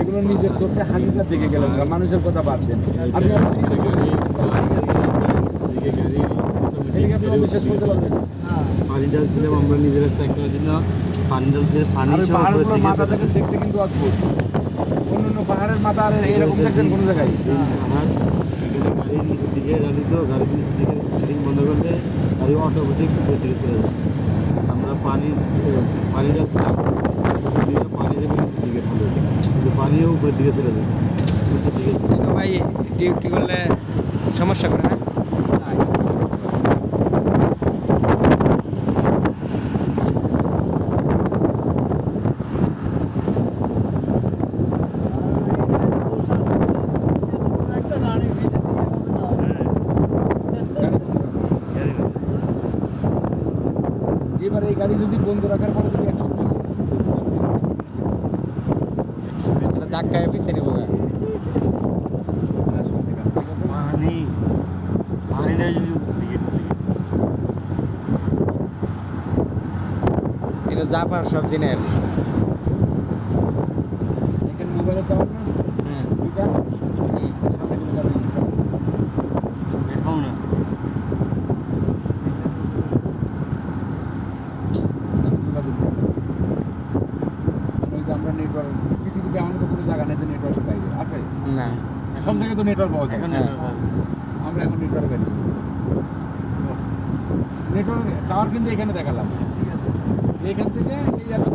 এগুলো নিজের চোখে হাকিকাত দেখে গেলেন, মানুষের কথা বাদ দেন। আপনি বিশ্বাস করতে পারবেন? পানি ঢালছিলাম আমরা নিজেরা চেক করার জন্য। পানি ঢালছে, পানি আর ওই সব উপরে পাহাড়গুলোর থেকে মাথা থেকে দেখতে কিন্তু অদ্ভুত। অন্য পাহাড়ের মাথা আর এরকম দেখছেন কোনো জায়গায়? পাহাড় এখানে গাড়ির নিচের দিকে গাড়ি, তো গাড়ির নিচের দিকে গাড়ি বন্ধ করলে গাড়ি অটোমেটিক উপরের দিকে চলে যায়। আমরা পানি ঢালছিলাম, পানি যাবে নিচের দিকে ঢালে, কিন্তু পানিও উপরের দিকে চলে যায়, নিচের দিকে। ভাই ডিউটি করলে সমস্যা করে না? এবার এই গাড়ি যদি বন্ধ রাখার পরে যদি 120 ধাক্কায় পিছিয়ে নেবো গা। পানিটা যদি উপরের দিকে এটা জাপার সব জিনের। এখানে মোবাইলের টাওয়ার না, দুইটা সাথে করে যাবে। দেখাও না। যোগাযোগ দিচ্ছে। ওই যে আমরা নেটওয়ার্ক, পৃথিবীতে এমন তো কোনো জায়গা নেই যে নেটওয়ার্কের বাইরে আছে। না, সব জায়গায় তো নেটওয়ার্ক পাওয়া যায়। এখন আমরা এখন নেটওয়ার্ক পাচ্ছি। নেটওয়ার্ক টাওয়ার কিন্তু এখানে দেখালাম। ঠিক আছে। এখান থেকে এই এত